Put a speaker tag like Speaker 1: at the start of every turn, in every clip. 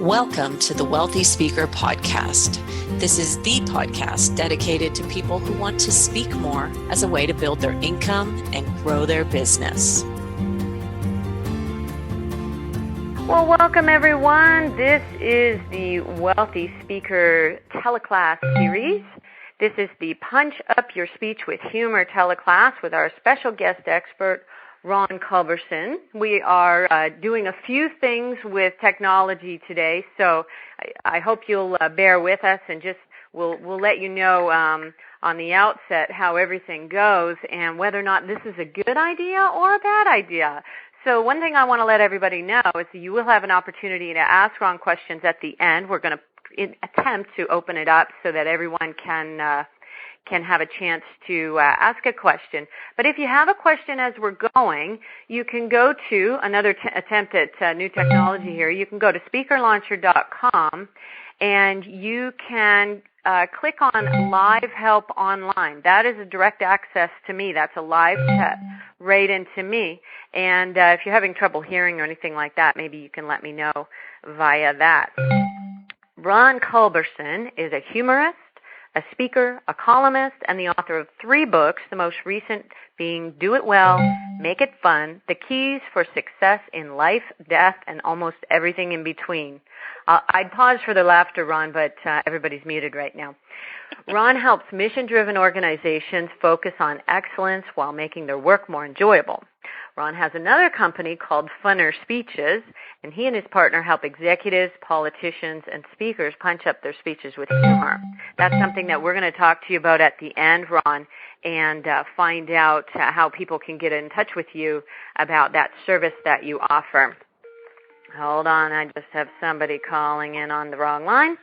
Speaker 1: Welcome to the Wealthy Speaker Podcast. This is the podcast dedicated to people who want to speak more as a way to build their income and grow their business.
Speaker 2: Well, welcome everyone. This is the Wealthy Speaker Teleclass series. This is the Punch Up Your Speech with Humor teleclass with our special guest expert, Ron Culberson. We are doing a few things with technology today, so I hope you'll bear with us and just we'll let you know on the outset how everything goes and whether or not this is a good idea or a bad idea. So one thing I want to let everybody know is that you will have an opportunity to ask Ron questions at the end. We're going to attempt to open it up so that everyone can have a chance to ask a question. But if you have a question as we're going, you can go to another attempt at new technology here. You can go to speakerlauncher.com and you can click on Live Help Online. That is a direct access to me. That's a live chat right into me. And if you're having trouble hearing or anything like that, maybe you can let me know via that. Ron Culberson is a humorist, a speaker, a columnist, and the author of 3 books, the most recent being Do It Well, Make It Fun, The Keys for Success in Life, Death, and Almost Everything in Between. I'd pause for the laughter, Ron, but everybody's muted right now. Ron helps mission-driven organizations focus on excellence while making their work more enjoyable. Ron has another company called Funner Speeches, and he and his partner help executives, politicians, and speakers punch up their speeches with humor. That's something that we're going to talk to you about at the end, Ron, and find out how people can get in touch with you about that service that you offer. Hold on, I just have somebody calling in on the wrong line.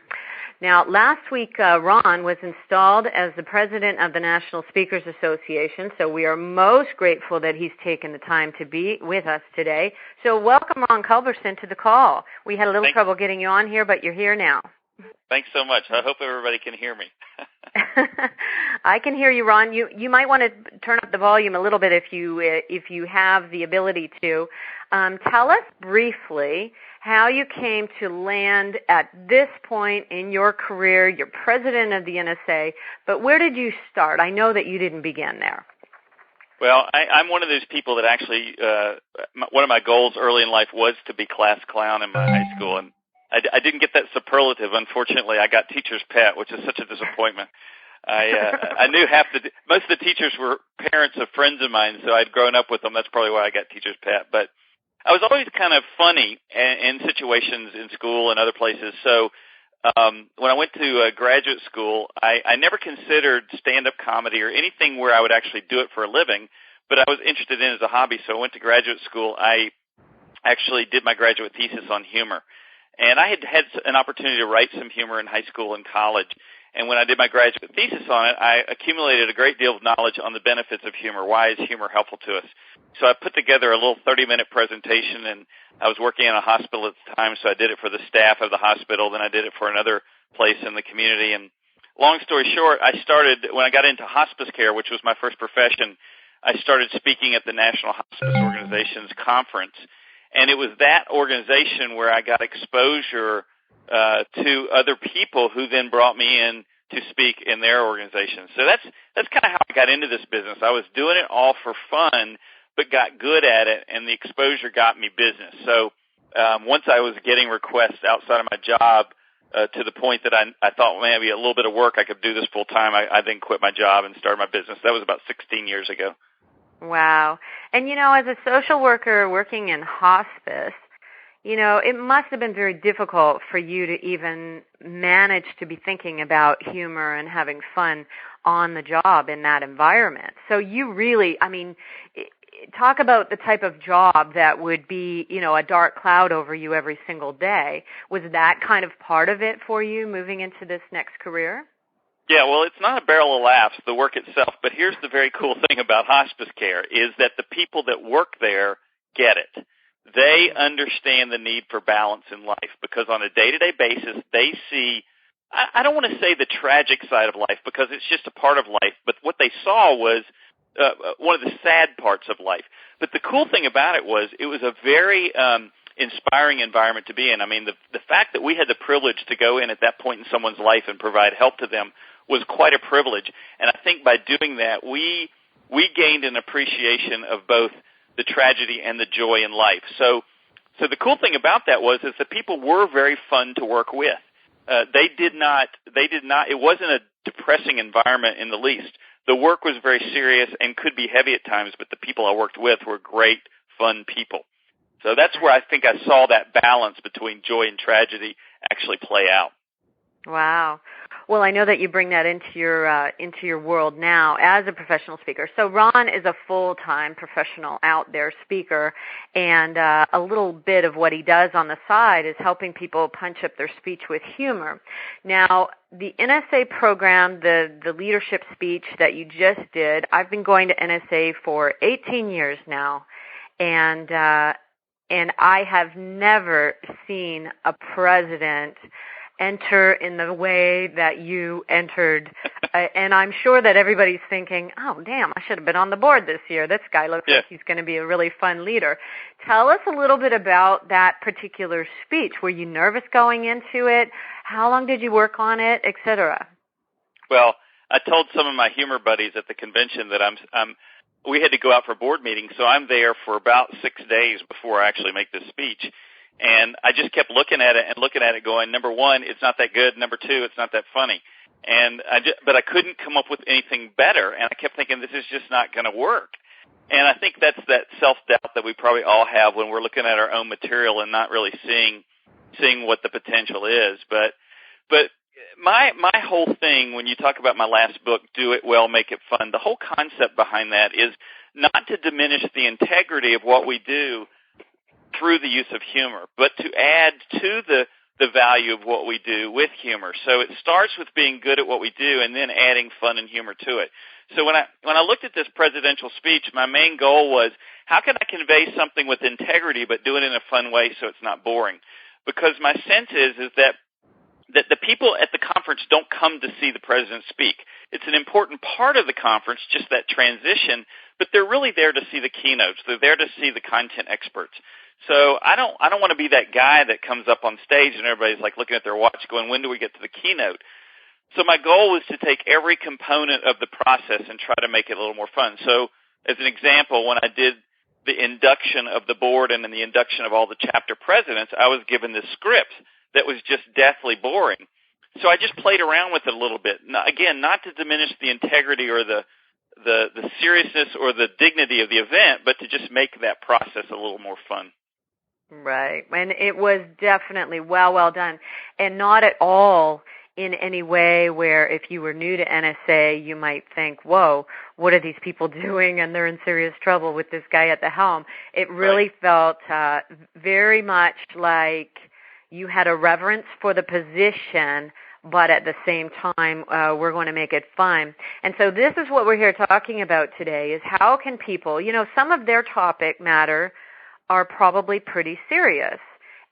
Speaker 2: Now, last week, Ron was installed as the president of the National Speakers Association, so we are most grateful that he's taken the time to be with us today. So welcome, Ron Culberson, to the call. We had a little trouble getting you on here, but you're here now.
Speaker 3: Thanks so much. I hope everybody can hear me.
Speaker 2: I can hear you, Ron. You might want to turn up the volume a little bit if you have the ability to. Tell us briefly how you came to land at this point in your career. You're president of the NSA, but where did you start? I know that you didn't begin there.
Speaker 3: Well, I'm one of those people that actually, one of my goals early in life was to be class clown in my high school, and I didn't get that superlative. Unfortunately, I got teacher's pet, which is such a disappointment. I knew most of the teachers were parents of friends of mine, so I'd grown up with them. That's probably why I got teacher's pet. But I was always kind of funny in situations in school and other places. So when I went to graduate school, I never considered stand-up comedy or anything where I would actually do it for a living, but I was interested in it as a hobby. So I went to graduate school. I actually did my graduate thesis on humor. And I had an opportunity to write some humor in high school and college. And when I did my graduate thesis on it, I accumulated a great deal of knowledge on the benefits of humor. Why is humor helpful to us? So I put together a little 30-minute presentation, and I was working in a hospital at the time, so I did it for the staff of the hospital. Then I did it for another place in the community. And long story short, when I got into hospice care, which was my first profession, I started speaking at the National Hospice Organization's conference. And it was that organization where I got exposure to other people who then brought me in to speak in their organization. So that's kind of how I got into this business. I was doing it all for fun, but got good at it, and the exposure got me business. So once I was getting requests outside of my job to the point that I thought maybe a little bit of work I could do this full time, I then quit my job and started my business. That was about 16 years ago.
Speaker 2: Wow. And, as a social worker working in hospice, it must have been very difficult for you to even manage to be thinking about humor and having fun on the job in that environment. So you really, talk about the type of job that would be, a dark cloud over you every single day. Was that kind of part of it for you moving into this next career?
Speaker 3: Yeah, well, it's not a barrel of laughs, the work itself, but here's the very cool thing about hospice care is that the people that work there get it. They understand the need for balance in life because on a day-to-day basis, they see, I don't want to say the tragic side of life because it's just a part of life, but what they saw was one of the sad parts of life. But the cool thing about it was a very inspiring environment to be in. I mean, the fact that we had the privilege to go in at that point in someone's life and provide help to them was quite a privilege. And I think by doing that, we gained an appreciation of both the tragedy and the joy in life. So the cool thing about that is that people were very fun to work with. They did not, it wasn't a depressing environment in the least. The work was very serious and could be heavy at times, but the people I worked with were great, fun people. So that's where I think I saw that balance between joy and tragedy actually play out.
Speaker 2: Wow. Well, I know that you bring that into your world now as a professional speaker. So Ron is a full-time professional out there speaker, and a little bit of what he does on the side is helping people punch up their speech with humor. Now, the NSA program, the leadership speech that you just did, I've been going to NSA for 18 years now, and I have never seen a president enter in the way that you entered. And I'm sure that everybody's thinking, oh, damn, I should have been on the board this year. This guy looks like he's going to be a really fun leader. Tell us a little bit about that particular speech. Were you nervous going into it? How long did you work on it, et cetera?
Speaker 3: Well, I told some of my humor buddies at the convention that we had to go out for board meetings, so I'm there for about 6 days before I actually make this speech. And I just kept looking at it going, number one, it's not that good. Number two, it's not that funny. But I couldn't come up with anything better. And I kept thinking, this is just not going to work. And I think that's that self-doubt that we probably all have when we're looking at our own material and not really seeing what the potential is. But my whole thing, when you talk about my last book, Do It Well, Make It Fun, the whole concept behind that is not to diminish the integrity of what we do through the use of humor, but to add to the value of what we do with humor. So it starts with being good at what we do and then adding fun and humor to it. So when I looked at this presidential speech, my main goal was, how can I convey something with integrity but do it in a fun way so it's not boring? Because my sense is that the people at the conference don't come to see the president speak. It's an important part of the conference, just that transition, but they're really there to see the keynotes. They're there to see the content experts. So I don't want to be that guy that comes up on stage and everybody's like looking at their watch going, when do we get to the keynote? So my goal was to take every component of the process and try to make it a little more fun. So as an example, when I did the induction of the board and then the induction of all the chapter presidents, I was given this script that was just deathly boring. So I just played around with it a little bit. Now, again, not to diminish the integrity or the seriousness or the dignity of the event, but to just make that process a little more fun.
Speaker 2: Right. And it was definitely well done. And not at all in any way where if you were new to NSA, you might think, whoa, what are these people doing? And they're in serious trouble with this guy at the helm. It really felt very much like you had a reverence for the position, but at the same time, we're going to make it fun. And so this is what we're here talking about today, is how can people, some of their topic matter are probably pretty serious.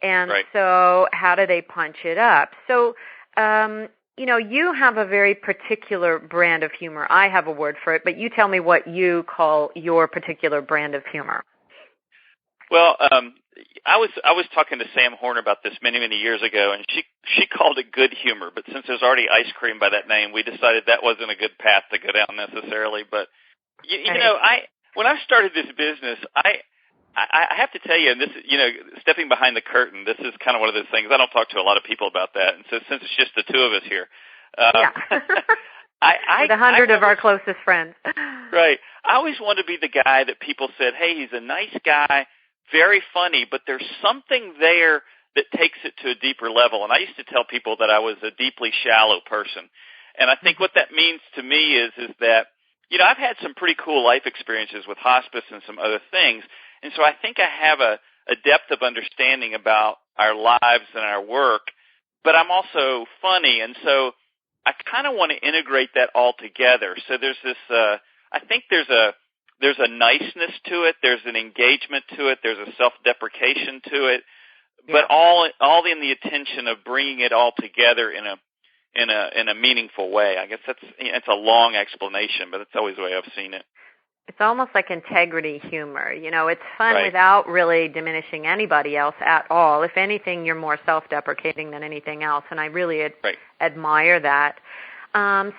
Speaker 2: And so how do they punch it up? So, you have a very particular brand of humor. I have a word for it, but you tell me what you call your particular brand of humor.
Speaker 3: Well, I was talking to Sam Horner about this many years ago, and she called it good humor. But since there's already ice cream by that name, we decided that wasn't a good path to go down necessarily. But when I started this business, I have to tell you, and this, stepping behind the curtain, this is kind of one of those things. I don't talk to a lot of people about that, and so since it's just the two of us here,
Speaker 2: with 100 of our closest friends.
Speaker 3: Right. I always wanted to be the guy that people said, hey, he's a nice guy, very funny, but there's something there that takes it to a deeper level. And I used to tell people that I was a deeply shallow person. And I think what that means to me is that, I've had some pretty cool life experiences with hospice and some other things. And so I think I have a depth of understanding about our lives and our work, but I'm also funny. And so I kind of want to integrate that all together. So there's this, I think there's a niceness to it. There's an engagement to it. There's a self-deprecation to it, but all in the attention of bringing it all together in a meaningful way. I guess it's a long explanation, but that's always the way I've seen it.
Speaker 2: It's almost like integrity humor. You know, it's fun
Speaker 3: Right.
Speaker 2: without really diminishing anybody else at all. If anything, you're more self-deprecating than anything else, and I really admire that.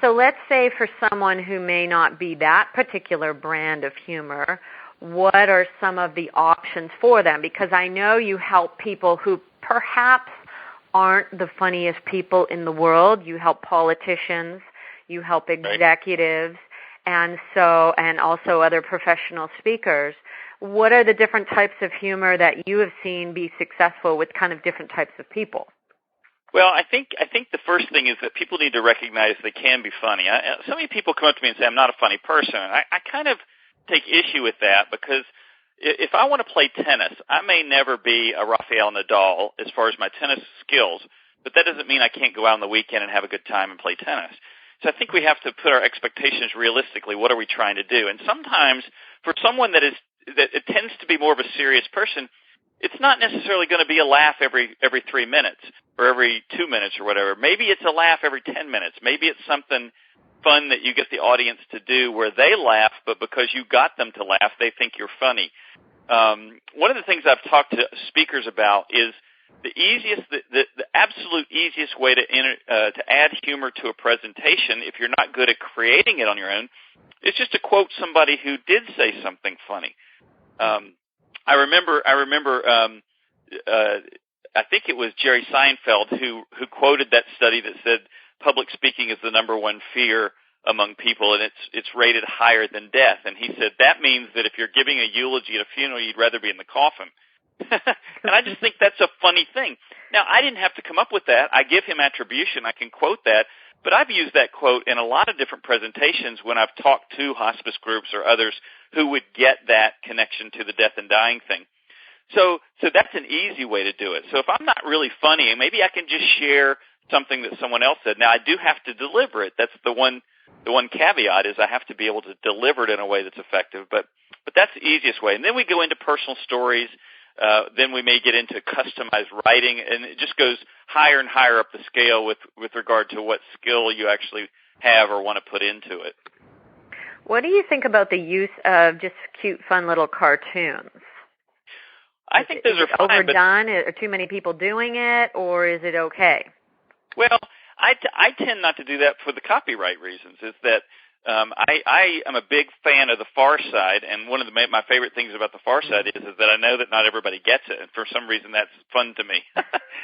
Speaker 2: So let's say for someone who may not be that particular brand of humor, what are some of the options for them? Because I know you help people who perhaps aren't the funniest people in the world. You help politicians, you help executives, and also other professional speakers. What are the different types of humor that you have seen be successful with kind of different types of people?
Speaker 3: Well, I think the first thing is that people need to recognize they can be funny. So many people come up to me and say, I'm not a funny person. I kind of take issue with that because if I want to play tennis, I may never be a Rafael Nadal as far as my tennis skills, but that doesn't mean I can't go out on the weekend and have a good time and play tennis. So I think we have to put our expectations realistically. What are we trying to do? And sometimes for someone that it tends to be more of a serious person, it's not necessarily going to be a laugh every 3 minutes or every 2 minutes or whatever. Maybe it's a laugh every 10 minutes. Maybe it's something fun that you get the audience to do where they laugh, but because you got them to laugh, they think you're funny. One of the things I've talked to speakers about is the absolute easiest way to add humor to a presentation, if you're not good at creating it on your own, is just to quote somebody who did say something funny. I remember. I think it was Jerry Seinfeld who quoted that study that said public speaking is the number one fear among people, and it's rated higher than death. And he said that means that if you're giving a eulogy at a funeral, you'd rather be in the coffin. And I just think that's a funny thing. Now, I didn't have to come up with that. I give him attribution. I can quote that. But I've used that quote in a lot of different presentations when I've talked to hospice groups or others who would get that connection to the death and dying thing. So that's an easy way to do it. So if I'm not really funny, maybe I can just share something that someone else said. Now, I do have to deliver it. That's the one caveat is I have to be able to deliver it in a way that's effective. But that's the easiest way. And then we go into personal stories. Then we may get into customized writing, and it just goes higher and higher up the scale with regard to what skill you actually have or want to put into it.
Speaker 2: What do you think about the use of just cute, fun little cartoons?
Speaker 3: I think those are fine.
Speaker 2: Overdone? Are too many people doing it, or is it okay?
Speaker 3: Well, I tend not to do that for the copyright reasons. Is that I am a big fan of the Far Side, and one of my favorite things about the Far Side is that I know that not everybody gets it, and for some reason that's fun to me.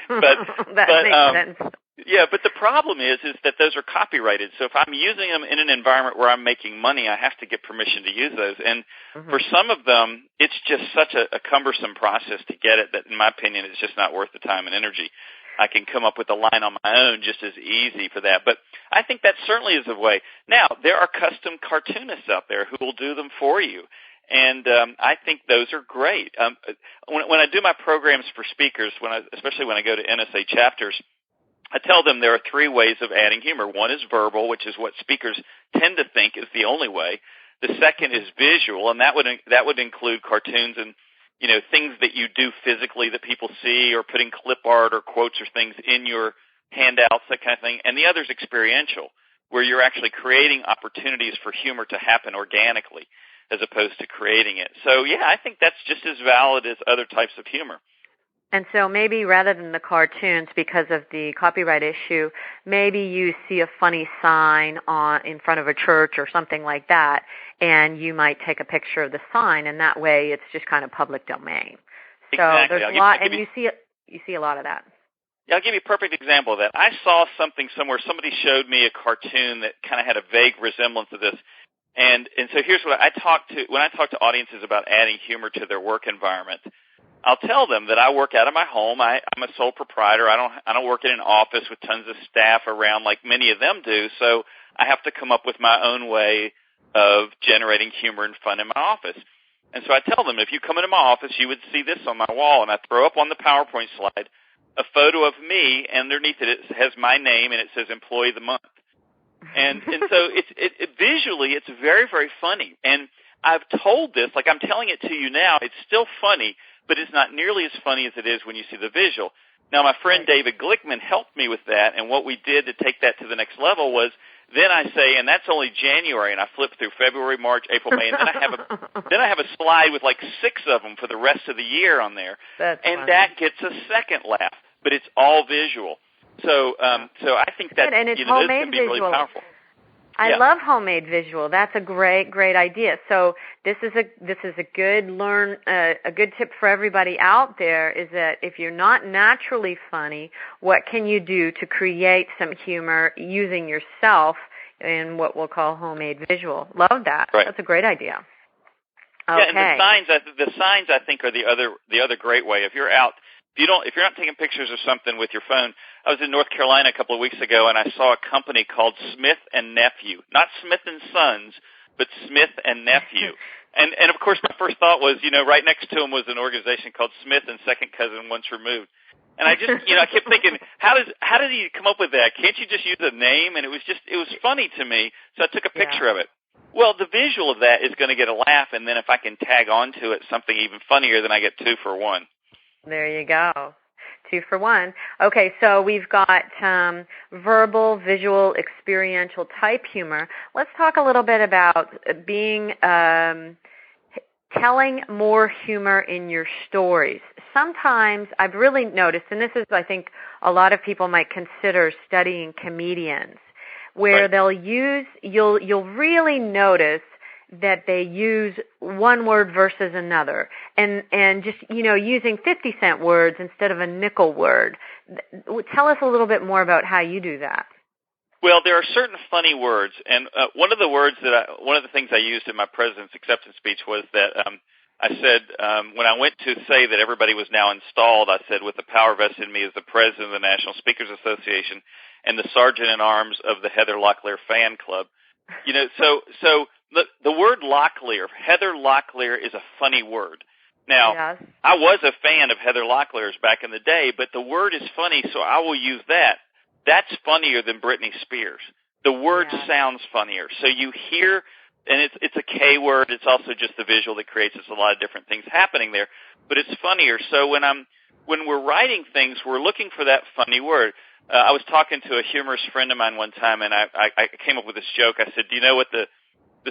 Speaker 2: That makes sense.
Speaker 3: Yeah, but the problem is that those are copyrighted. So if I'm using them in an environment where I'm making money, I have to get permission to use those. And for some of them, it's just such a cumbersome process to get it that, in my opinion, it's just not worth the time and energy. I can come up with a line on my own just as easy for that. But I think that certainly is a way. Now, there are custom cartoonists out there who will do them for you. And I think those are great. When I do my programs for speakers, especially when I go to NSA chapters, I tell them there are 3 ways of adding humor. One is verbal, which is what speakers tend to think is the only way. The second is visual, and that would include cartoons and things that you do physically that people see, or putting clip art or quotes or things in your handouts, that kind of thing. And the other is experiential, where you're actually creating opportunities for humor to happen organically as opposed to creating it. So, yeah, I think that's just as valid as other types of humor.
Speaker 2: And so maybe rather than the cartoons, because of the copyright issue, maybe you see a funny sign in front of a church or something like that, and you might take a picture of the sign, and that way it's just kind of public domain. So
Speaker 3: exactly.
Speaker 2: there's a lot, and you see a lot of that.
Speaker 3: Yeah, I'll give you a perfect example of that. I saw something somewhere. Somebody showed me a cartoon that kind of had a vague resemblance of this. And so here's what when I talk to audiences about adding humor to their work environment, I'll tell them that I work out of my home. I'm a sole proprietor. I don't work in an office with tons of staff around like many of them do. So I have to come up with my own way of generating humor and fun in my office. And so I tell them, if you come into my office, you would see this on my wall, and I throw up on the PowerPoint slide a photo of me, and underneath it has my name, and it says Employee of the Month. And so it visually, it's very, very funny. And I've told this, like I'm telling it to you now, it's still funny, but it's not nearly as funny as it is when you see the visual. Now, my friend David Glickman helped me with that, and what we did to take that to the next level was Then I say, and that's only January, and I flip through February, March, April, May, and then I have a slide with like 6 of them for the rest of the year on there.
Speaker 2: That's
Speaker 3: and
Speaker 2: funny.
Speaker 3: That gets a second laugh, but it's all visual. So I think that
Speaker 2: and it's
Speaker 3: those
Speaker 2: homemade
Speaker 3: can be
Speaker 2: visual.
Speaker 3: really powerful.
Speaker 2: I love homemade visual. That's a great idea. So this is a good tip for everybody out there, is that if you're not naturally funny, what can you do to create some humor using yourself in what we'll call homemade visual? Love that.
Speaker 3: Right.
Speaker 2: That's a great idea.
Speaker 3: Okay. Yeah, and the signs I think are the other great way. If you're not taking pictures of something with your phone, I was in North Carolina a couple of weeks ago, and I saw a company called Smith and Nephew, not Smith and Sons, but Smith and Nephew. And of course, my first thought was, right next to them was an organization called Smith and Second Cousin Once Removed. And I just, I kept thinking, how did he come up with that? Can't you just use a name? And it was funny to me, so I took a picture of it. Well, the visual of that is going to get a laugh, and then if I can tag onto it something even funnier, then I get 2 for 1.
Speaker 2: There you go. 2 for 1. Okay, so we've got verbal, visual, experiential type humor. Let's talk a little bit about telling more humor in your stories. Sometimes I've really noticed, and this is, I think, a lot of people might consider studying comedians, where you'll really notice that they use one word versus another, and just, using 50-cent words instead of a nickel word. Tell us a little bit more about how you do that.
Speaker 3: Well, there are certain funny words, and one of the things I used in my president's acceptance speech was that I said, when I went to say that everybody was now installed, I said, with the power vested in me as the president of the National Speakers Association and the sergeant in arms of the Heather Locklear fan club. So the word Locklear, Heather Locklear, is a funny word. Now, yes. I was a fan of Heather Locklear's back in the day, but the word is funny, so I will use that. That's funnier than Britney Spears. The word sounds funnier. So you hear, and it's a K word. It's also just the visual that creates a lot of different things happening there, but it's funnier. So when we're writing things, we're looking for that funny word. I was talking to a humorous friend of mine one time, and I came up with this joke. I said, do you know what the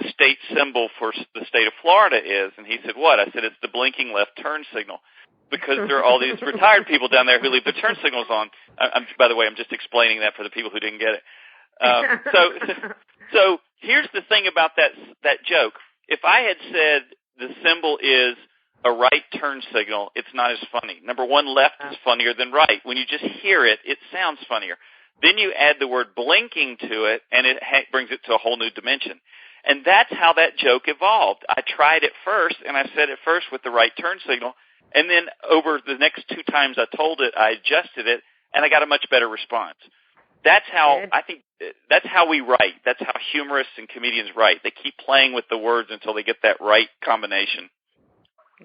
Speaker 3: state symbol for the state of Florida is? And he said, what? I said, it's the blinking left turn signal, because there are all these retired people down there who leave the turn signals on. By the way, I'm just explaining that for the people who didn't get it. So here's the thing about that joke. If I had said the symbol is a right turn signal, it's not as funny. Number one, left is funnier than right. When you just hear it, it sounds funnier. Then you add the word blinking to it, and it brings it to a whole new dimension. And that's how that joke evolved. I tried it first, and I said it first with the right turn signal, and then over the next 2 times I told it, I adjusted it, and I got a much better response. That's how that's how we write. That's how humorists and comedians write. They keep playing with the words until they get that right combination.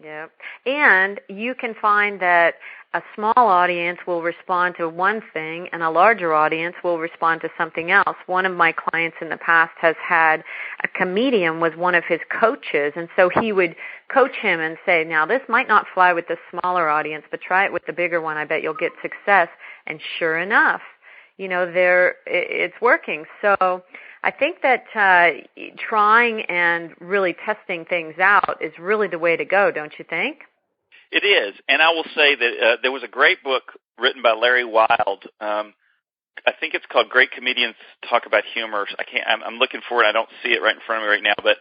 Speaker 2: Yeah. And you can find that a small audience will respond to one thing and a larger audience will respond to something else. One of my clients in the past has had a comedian was one of his coaches, and so he would coach him and say, now this might not fly with the smaller audience, but try it with the bigger one. I bet you'll get success. And sure enough, it's working. So I think that trying and really testing things out is really the way to go, don't you think?
Speaker 3: It is, and I will say that there was a great book written by Larry Wilde. I think it's called Great Comedians Talk About Humor. I'm looking for it. I don't see it right in front of me right now, but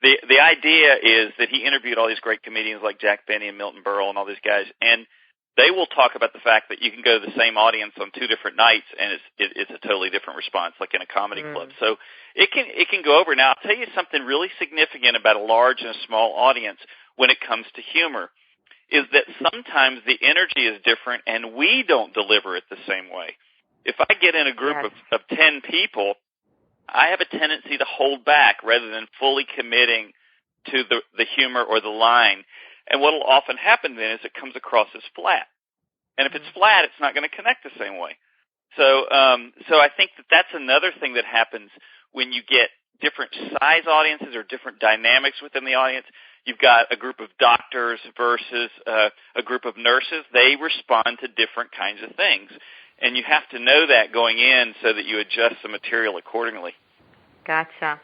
Speaker 3: the idea is that he interviewed all these great comedians like Jack Benny and Milton Berle and all these guys, and they will talk about the fact that you can go to the same audience on 2 different nights, and it's a totally different response, like in a comedy club. So it can go over. Now, I'll tell you something really significant about a large and a small audience when it comes to humor, is that sometimes the energy is different, and we don't deliver it the same way. If I get in a group of 10 people, I have a tendency to hold back rather than fully committing to the humor or the line. And what will often happen then is it comes across as flat. And if it's flat, it's not going to connect the same way. So I think that's another thing that happens when you get different size audiences or different dynamics within the audience. You've got a group of doctors versus a group of nurses. They respond to different kinds of things. And you have to know that going in so that you adjust the material accordingly.
Speaker 2: Gotcha.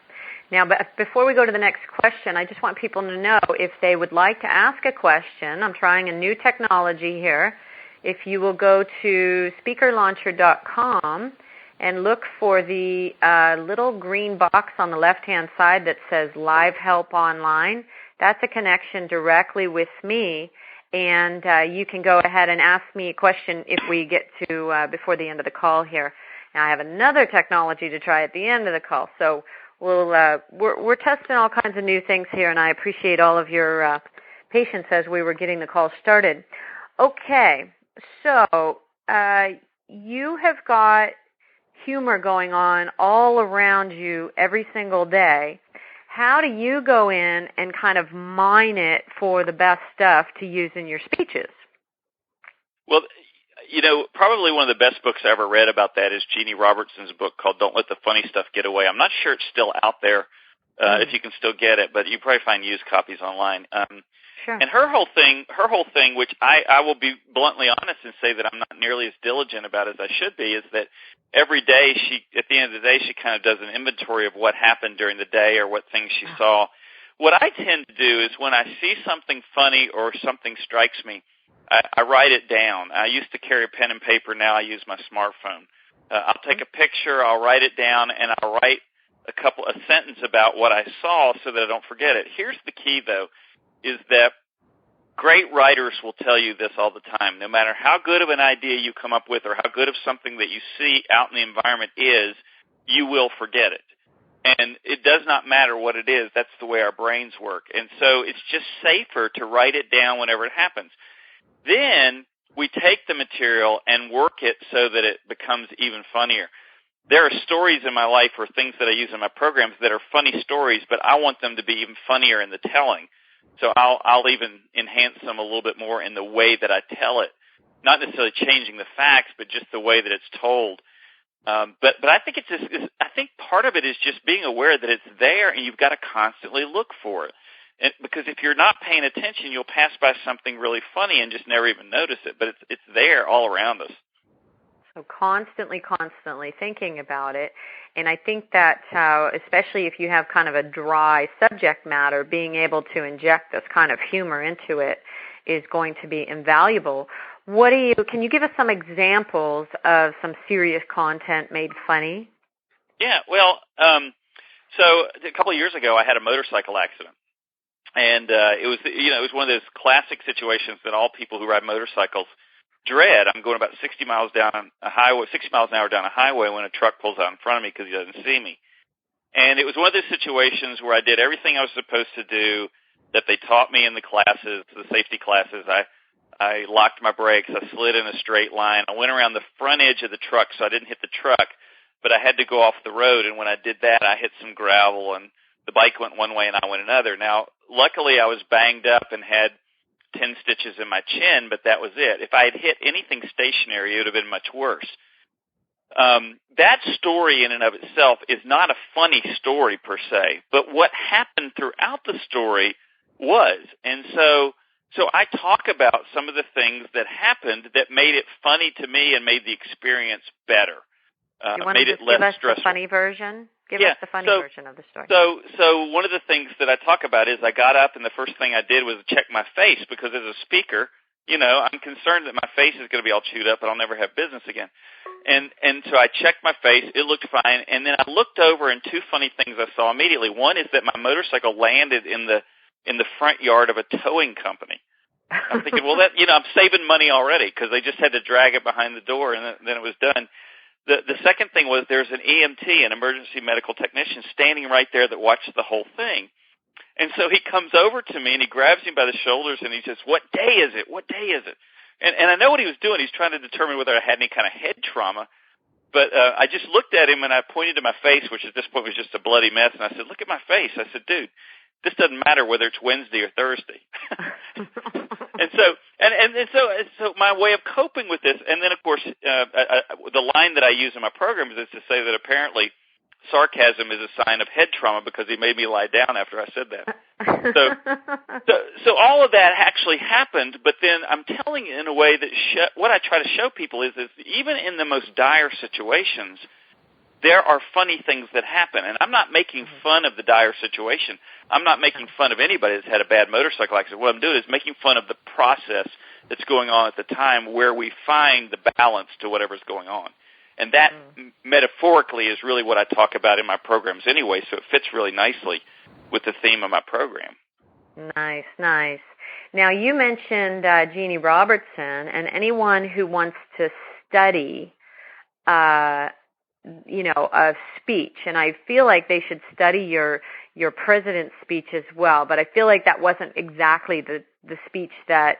Speaker 2: Now, but before we go to the next question, I just want people to know if they would like to ask a question. I'm trying a new technology here. If you will go to speakerlauncher.com and look for the little green box on the left-hand side that says Live Help Online, that's a connection directly with me, and you can go ahead and ask me a question if we get to before the end of the call here. Now, I have another technology to try at the end of the call, so we're testing all kinds of new things here, and I appreciate all of your patience as we were getting the call started. Okay, so you have got humor going on all around you every single day. How do you go in and kind of mine it for the best stuff to use in your speeches?
Speaker 3: Well, probably one of the best books I ever read about that is Jeannie Robertson's book called Don't Let the Funny Stuff Get Away. I'm not sure it's still out there, if you can still get it, but you probably find used copies online.
Speaker 2: Sure.
Speaker 3: And her whole thing, which I will be bluntly honest and say that I'm not nearly as diligent about as I should be, is that every day at the end of the day, she kind of does an inventory of what happened during the day or what things she saw. What I tend to do is when I see something funny or something strikes me, I write it down. I used to carry a pen and paper. Now I use my smartphone. I'll take a picture, I'll write it down, and I'll write a sentence about what I saw so that I don't forget it. Here's the key, though, is that great writers will tell you this all the time. No matter how good of an idea you come up with or how good of something that you see out in the environment is, you will forget it. And it does not matter what it is. That's the way our brains work. And so it's just safer to write it down whenever it happens. Then we take the material and work it so that it becomes even funnier. There are stories in my life or things that I use in my programs that are funny stories, but I want them to be even funnier in the telling. So I'll even enhance them a little bit more in the way that I tell it. Not necessarily changing the facts, but just the way that it's told. But I think I think part of it is just being aware that it's there, and you've got to constantly look for it. Because if you're not paying attention, you'll pass by something really funny and just never even notice it. But it's there all around us.
Speaker 2: So constantly thinking about it. And I think that especially if you have kind of a dry subject matter, being able to inject this kind of humor into it is going to be invaluable. Can you give us some examples of some serious content made funny?
Speaker 3: Yeah, well, so a couple of years ago I had a motorcycle accident. And it was one of those classic situations that all people who ride motorcycles dread. I'm going about 60 miles an hour down a highway when a truck pulls out in front of me because he doesn't see me. And it was one of those situations where I did everything I was supposed to do that they taught me in the classes, the safety classes. I locked my brakes. I slid in a straight line. I went around the front edge of the truck so I didn't hit the truck, but I had to go off the road. And when I did that, I hit some gravel, and the bike went one way and I went another. Now, luckily I was banged up and had 10 stitches in my chin, but that was it. If I had hit anything stationary, it would have been much worse. That story in and of itself is not a funny story per se, but what happened throughout the story was. And so I talk about some of the things that happened that made it funny to me and made the experience better.
Speaker 2: You want to just give us the funny version? Give us the funny version of the story.
Speaker 3: So one of the things that I talk about is I got up and the first thing I did was check my face because as a speaker, I'm concerned that my face is going to be all chewed up and I'll never have business again. And so I checked my face. It looked fine. And then I looked over and two funny things I saw immediately. One is that my motorcycle landed in the front yard of a towing company. I'm thinking, well, I'm saving money already because they just had to drag it behind the door and then it was done. The second thing was there's an EMT, an emergency medical technician, standing right there that watched the whole thing. And so he comes over to me and he grabs me by the shoulders and he says, "What day is it? What day is it?" And I know what he was doing. He's trying to determine whether I had any kind of head trauma. But I just looked at him and I pointed to my face, which at this point was just a bloody mess. And I said, "Look at my face." I said, "Dude, this doesn't matter whether it's Wednesday or Thursday." So my way of coping with this, and then of course the line that I use in my programs is to say that apparently sarcasm is a sign of head trauma because he made me lie down after I said that. So all of that actually happened, but then I'm telling it in a way that what I try to show people is even in the most dire situations, there are funny things that happen. And I'm not making fun of the dire situation. I'm not making fun of anybody that's had a bad motorcycle accident. What I'm doing is making fun of the process that's going on at the time where we find the balance to whatever's going on. And that, metaphorically, is really what I talk about in my programs anyway, so it fits really nicely with the theme of my program.
Speaker 2: Nice, nice. Now, you mentioned Jeannie Robertson, and anyone who wants to study, a speech, and I feel like they should study your president's speech as well, but I feel like that wasn't exactly the speech that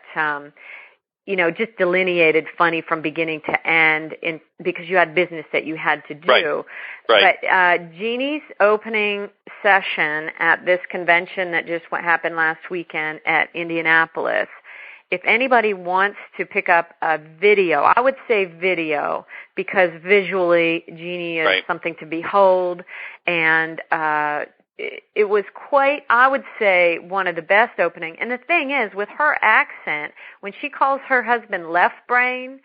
Speaker 2: just delineated funny from beginning to end because you had business that you had to do.
Speaker 3: Right.
Speaker 2: But Jeannie's opening session at this convention that just happened last weekend at Indianapolis, if anybody wants to pick up a video, I would say video because visually Jeannie is something to behold, and it was quite, I would say, one of the best opening. And the thing is, with her accent, when she calls her husband left brain,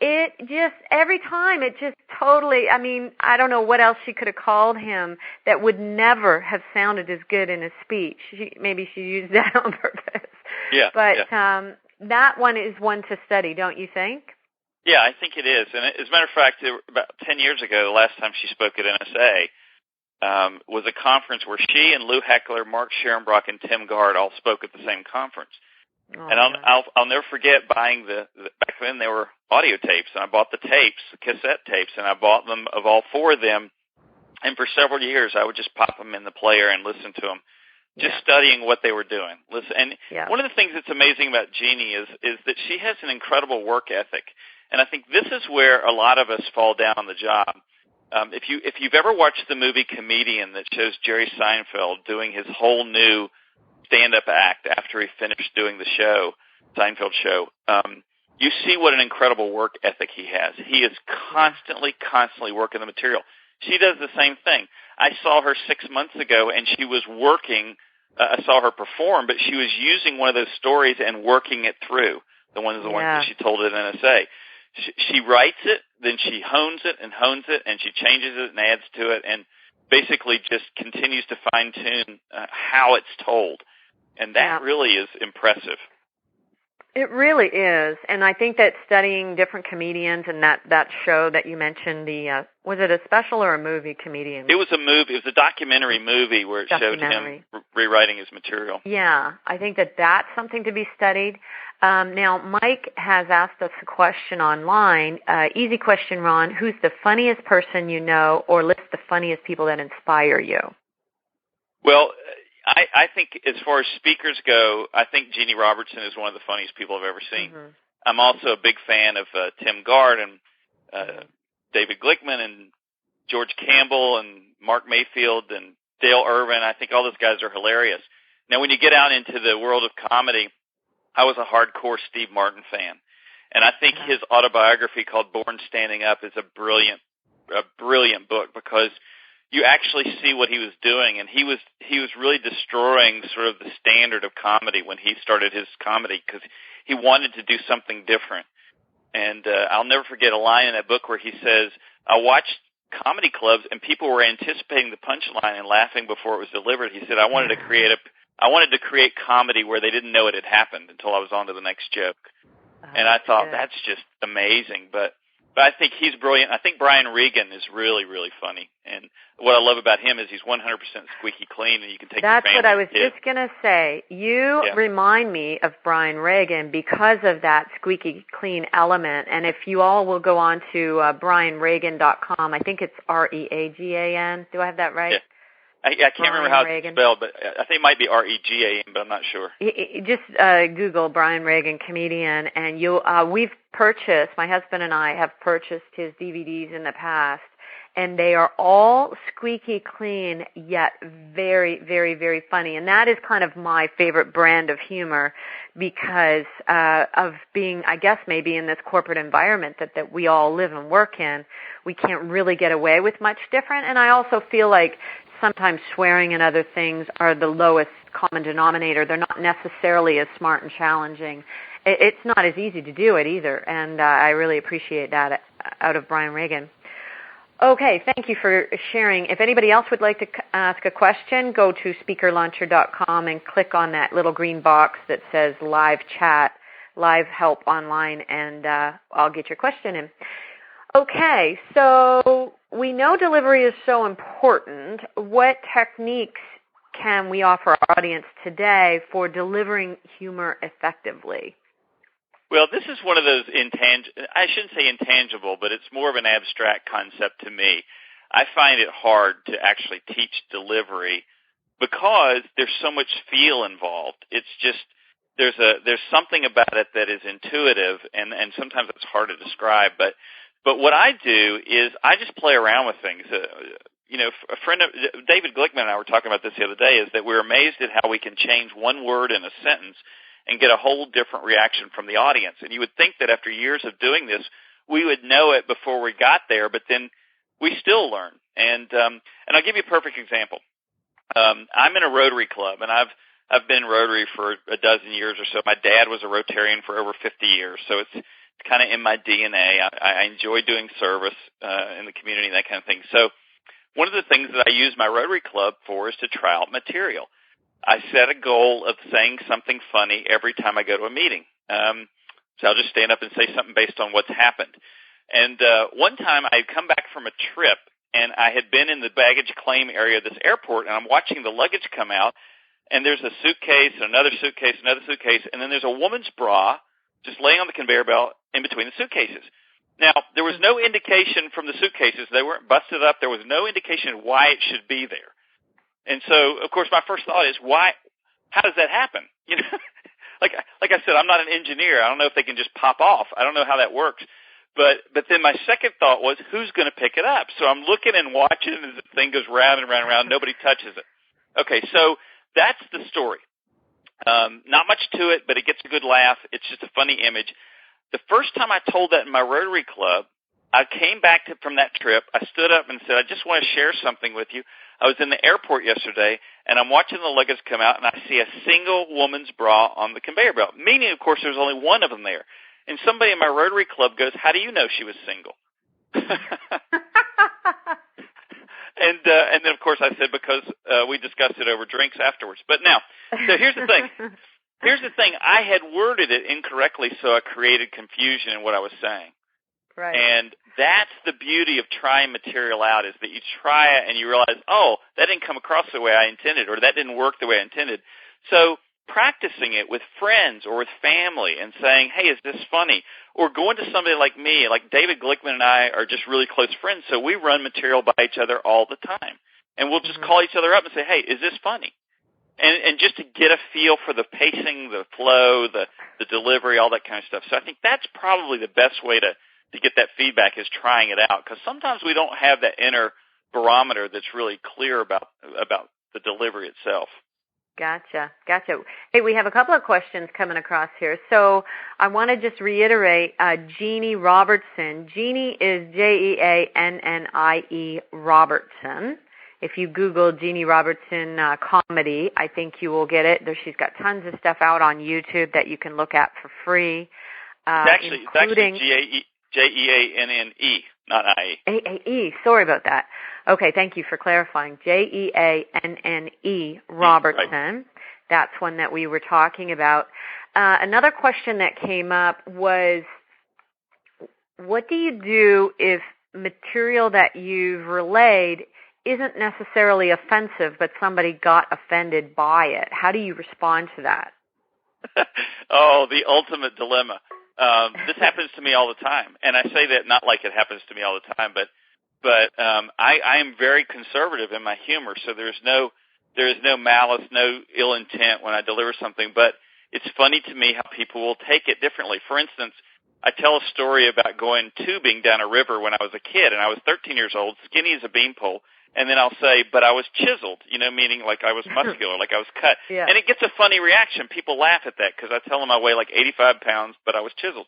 Speaker 2: it just, every time, it just totally, I don't know what else she could have called him that would never have sounded as good in a speech. Maybe she used that on purpose.
Speaker 3: Yeah.
Speaker 2: But that one is one to study, don't you think?
Speaker 3: Yeah, I think it is. And as a matter of fact, about 10 years ago, the last time she spoke at NSA, was a conference where she and Lou Heckler, Mark Scherenbrock, and Tim Gard all spoke at the same conference. Oh, and I'll never forget buying back then there were audio tapes, and I bought the tapes, the cassette tapes, and I bought them of all four of them. And for several years, I would just pop them in the player and listen to them, just studying what they were doing. And one of the things that's amazing about Jeannie is that she has an incredible work ethic. And I think this is where a lot of us fall down on the job. If you've ever watched the movie Comedian that shows Jerry Seinfeld doing his whole new stand-up act after he finished doing the show, Seinfeld show, you see what an incredible work ethic he has. He is constantly working the material. She does the same thing. I saw her 6 months ago, and she was working. I saw her perform, but she was using one of those stories and working it through, the ones that she told at NSA. She writes it, then she hones it, and she changes it and adds to it, and basically just continues to fine-tune how it's told. And that really is impressive.
Speaker 2: It really is. And I think that studying different comedians and that show that you mentioned, was it a special or a movie, Comedian?
Speaker 3: It was a movie. It was a documentary movie where it showed him rewriting his material. Yeah,
Speaker 2: I think that's something to be studied. Now, Mike has asked us a question online. Easy question, Ron. Who's the funniest person you know, or list the funniest people that inspire you?
Speaker 3: Well, I think as far as speakers go, I think Jeannie Robertson is one of the funniest people I've ever seen. Mm-hmm. I'm also a big fan of Tim Gard and David Glickman and George Campbell and Mark Mayfield and Dale Irvin. I think all those guys are hilarious. Now, when you get out into the world of comedy, I was a hardcore Steve Martin fan. And I think his autobiography called Born Standing Up is a brilliant book because you actually see what he was doing, and he was really destroying sort of the standard of comedy when he started his comedy because he wanted to do something different. And I'll never forget a line in that book where he says, I watched comedy clubs and people were anticipating the punchline and laughing before it was delivered. He said, I wanted to create comedy where they didn't know it had happened until I was on to the next joke. And I thought, that's just amazing. But I think he's brilliant. I think Brian Regan is really, really funny. And what I love about him is he's 100% squeaky clean, and you can take
Speaker 2: That's
Speaker 3: your family.
Speaker 2: What I was just going to say. You remind me of Brian Regan because of that squeaky clean element. And if you all will go on to brianregan.com, I think it's Reagan. Do I have that right?
Speaker 3: Yeah. I can't remember how it's spelled, but I think it might be Regan, but I'm not sure.
Speaker 2: Just Google Brian Regan comedian, and we've purchased, my husband and I have purchased his DVDs in the past, and they are all squeaky clean, yet very, very, very funny. And that is kind of my favorite brand of humor because of being, I guess, maybe in this corporate environment that we all live and work in. We can't really get away with much different. And I also feel like sometimes swearing and other things are the lowest common denominator. They're not necessarily as smart and challenging. It's not as easy to do it either, and I really appreciate that out of Brian Regan. Okay, thank you for sharing. If anybody else would like to ask a question, go to speakerlauncher.com and click on that little green box that says live chat, live help online, and I'll get your question in. Okay, so we know delivery is so important. What techniques can we offer our audience today for delivering humor effectively?
Speaker 3: Well, this is one of those I shouldn't say intangible, but it's more of an abstract concept to me. I find it hard to actually teach delivery because there's so much feel involved. It's just there's something about it that is intuitive, and sometimes it's hard to describe. But what I do is I just play around with things. A friend of David Glickman and I were talking about this the other day, is that we're amazed at how we can change one word in a sentence and get a whole different reaction from the audience. And you would think that after years of doing this, we would know it before we got there, but then we still learn. And I'll give you a perfect example. I'm in a Rotary Club, and I've been Rotary for a dozen years or so. My dad was a Rotarian for over 50 years, so it's kind of in my DNA. I enjoy doing service in the community and that kind of thing. So one of the things that I use my Rotary Club for is to try out material. I set a goal of saying something funny every time I go to a meeting. So I'll just stand up and say something based on what's happened. And one time I had come back from a trip, and I had been in the baggage claim area of this airport, and I'm watching the luggage come out, and there's a suitcase, another suitcase, and then there's a woman's bra just laying on the conveyor belt in between the suitcases. Now, there was no indication from the suitcases. They weren't busted up. There was no indication why it should be there. And so, of course, my first thought is, why? How does that happen? Like I said, I'm not an engineer. I don't know if they can just pop off. I don't know how that works. But then my second thought was, who's going to pick it up? So I'm looking and watching as the thing goes round and round and round. Nobody touches it. Okay, so that's the story. Not much to it, but it gets a good laugh. It's just a funny image. The first time I told that in my Rotary Club, I came back from that trip. I stood up and said, I just want to share something with you. I was in the airport yesterday, and I'm watching the luggage come out, and I see a single woman's bra on the conveyor belt, meaning, of course, there's only one of them there. And somebody in my Rotary Club goes, how do you know she was single? And then, of course, I said, because we discussed it over drinks afterwards. But now, so here's the thing. I had worded it incorrectly, so I created confusion in what I was saying.
Speaker 2: Right.
Speaker 3: And that's the beauty of trying material out, is that you try it and you realize, oh, that didn't come across the way I intended, or that didn't work the way I intended. So practicing it with friends or with family and saying, hey, is this funny? Or going to somebody like me, like David Glickman and I are just really close friends, so we run material by each other all the time. And we'll just call each other up and say, hey, is this funny? And just to get a feel for the pacing, the flow, the delivery, all that kind of stuff. So I think that's probably the best way to get that feedback, is trying it out, because sometimes we don't have that inner barometer that's really clear about the delivery itself.
Speaker 2: Gotcha. Hey, we have a couple of questions coming across here. So I want to just reiterate, Jeannie Robertson. Jeannie is Jeannie Robertson. If you Google Jeannie Robertson comedy, I think you will get it. She's got tons of stuff out on YouTube that you can look at for free.
Speaker 3: It's actually Jeanne, not I-E.
Speaker 2: A-A-E. Sorry about that. Okay, thank you for clarifying. Jeanne Robertson. Right. That's one that we were talking about. Another question that came up was, what do you do if material that you've relayed isn't necessarily offensive, but somebody got offended by it? How do you respond to that?
Speaker 3: Oh, the ultimate dilemma. This happens to me all the time, and I say that not like it happens to me all the time, but I am very conservative in my humor, so there is no malice, no ill intent when I deliver something. But it's funny to me how people will take it differently. For instance, I tell a story about going tubing down a river when I was a kid, and I was 13 years old, skinny as a beanpole. And then I'll say, but I was chiseled, meaning like I was muscular, like I was cut. Yeah. And it gets a funny reaction. People laugh at that because I tell them I weigh like 85 pounds, but I was chiseled.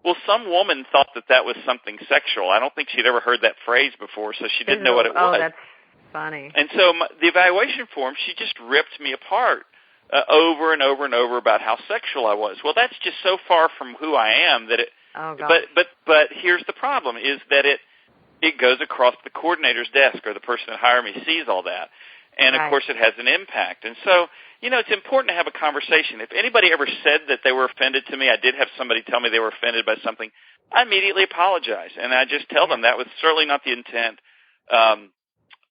Speaker 3: Well, some woman thought that was something sexual. I don't think she'd ever heard that phrase before, so she didn't know what it was.
Speaker 2: Oh, that's funny.
Speaker 3: And so the evaluation form, she just ripped me apart over and over and over about how sexual I was. Well, that's just so far from who I am that it.
Speaker 2: Oh, gosh.
Speaker 3: But here's the problem: is that it goes across the coordinator's desk, or the person that hired me sees all that. And, of course, it has an impact. And so, it's important to have a conversation. If anybody ever said that they were offended to me, I did have somebody tell me they were offended by something, I immediately apologize. And I just tell them that was certainly not the intent.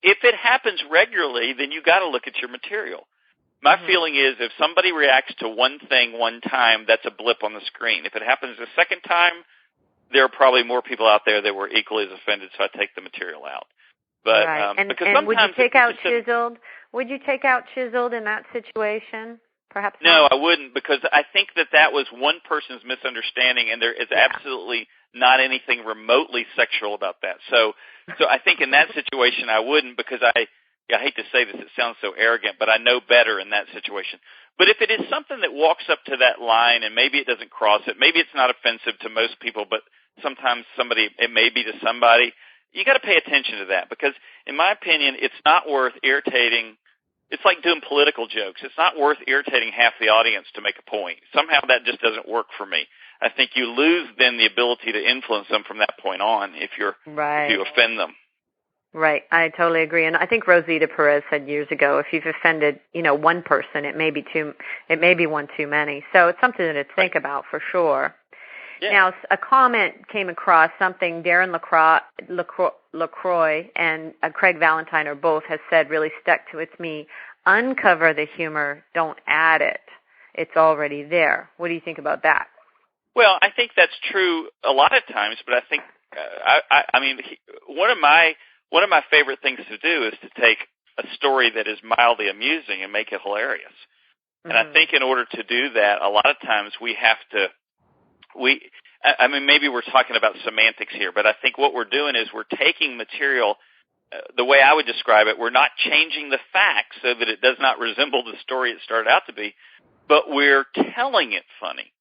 Speaker 3: If it happens regularly, then you got to look at your material. My feeling is if somebody reacts to one thing one time, that's a blip on the screen. If it happens a second time, there are probably more people out there that were equally as offended, so I take the material out. But
Speaker 2: and
Speaker 3: because
Speaker 2: and would you take out
Speaker 3: chiseled?
Speaker 2: Would you take out chiseled in that situation? Perhaps
Speaker 3: no,
Speaker 2: not?
Speaker 3: I wouldn't, because I think that was one person's misunderstanding, and there is absolutely not anything remotely sexual about that. So I think in that situation I wouldn't, because I hate to say this, it sounds so arrogant, but I know better in that situation. But if it is something that walks up to that line, and maybe it doesn't cross it, maybe it's not offensive to most people, but sometimes it may be to somebody, you got to pay attention to that, because in my opinion, it's not worth irritating. It's like doing political jokes. It's not worth irritating half the audience to make a point. Somehow that just doesn't work for me. I think you lose then the ability to influence them from that point on if you offend them.
Speaker 2: Right. I totally agree. And I think Rosita Perez said years ago, if you've offended, one person, it may be one too many. So it's something to think about for sure. Yeah. Now, a comment came across, something Darren LaCroix and Craig Valentine or both has said really stuck with me. Uncover the humor, don't add it. It's already there. What do you think about that?
Speaker 3: Well, I think that's true a lot of times, but I think, one of my favorite things to do is to take a story that is mildly amusing and make it hilarious. And I think in order to do that, a lot of times we have to, maybe we're talking about semantics here, but I think what we're doing is we're taking material, the way I would describe it, we're not changing the facts so that it does not resemble the story it started out to be, but we're telling it funny.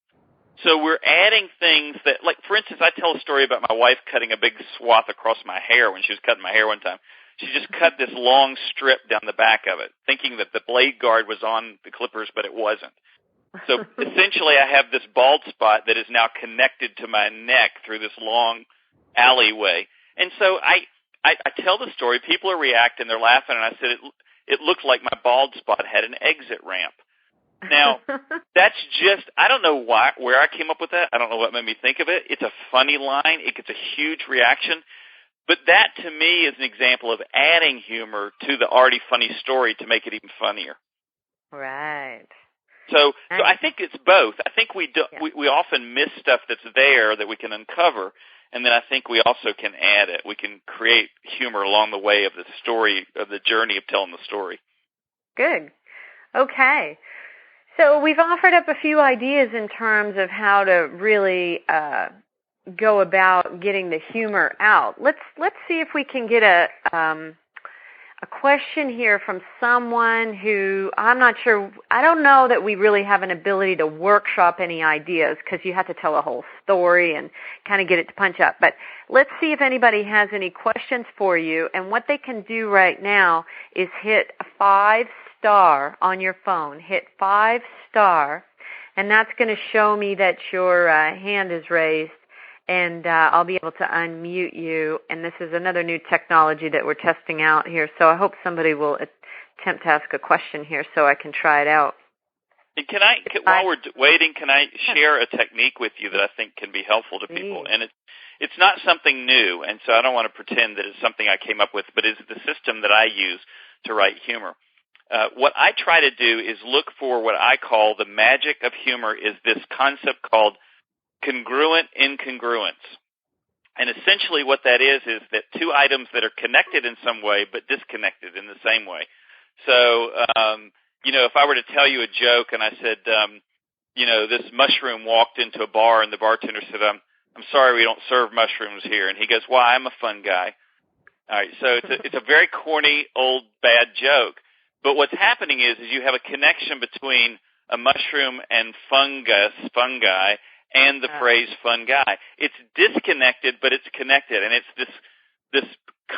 Speaker 3: So we're adding things that, like, for instance, I tell a story about my wife cutting a big swath across my hair when she was cutting my hair one time. She just cut this long strip down the back of it, thinking that the blade guard was on the clippers, but it wasn't. So essentially I have this bald spot that is now connected to my neck through this long alleyway. And so I tell the story, people are reacting, they're laughing, and I said it looked like my bald spot had an exit ramp. Now, that's just, I don't know where I came up with that. I don't know what made me think of it. It's a funny line. It gets a huge reaction. But that, to me, is an example of adding humor to the already funny story to make it even funnier.
Speaker 2: Right.
Speaker 3: So I think it's both. I think we often miss stuff that's there that we can uncover, and then I think we also can add it. We can create humor along the way of the story, of the journey of telling the story.
Speaker 2: Good. Okay. So we've offered up a few ideas in terms of how to really go about getting the humor out. Let's see if we can get a question here from someone who I'm not sure. I don't know that we really have an ability to workshop any ideas because you have to tell a whole story and kind of get it to punch up. But let's see if anybody has any questions for you. And what they can do right now is hit a 5-star on your phone. Hit 5-star, and that's going to show me that your hand is raised, and I'll be able to unmute you. And this is another new technology that we're testing out here, so I hope somebody will attempt to ask a question here so I can try it out.
Speaker 3: And while we're waiting, can I share a technique with you that I think can be helpful to people? And it's not something new, and so I don't want to pretend that it's something I came up with, but it's the system that I use to write humor. What I try to do is look for what I call the magic of humor is this concept called congruent incongruence. And essentially what that is that two items that are connected in some way but disconnected in the same way. So, if I were to tell you a joke and I said, this mushroom walked into a bar and the bartender said, I'm sorry, we don't serve mushrooms here. And he goes, why? I'm a fun guy. All right, so it's a very corny, old, bad joke. But what's happening is you have a connection between a mushroom and fungi, and the phrase fun guy. It's disconnected, but it's connected, and it's this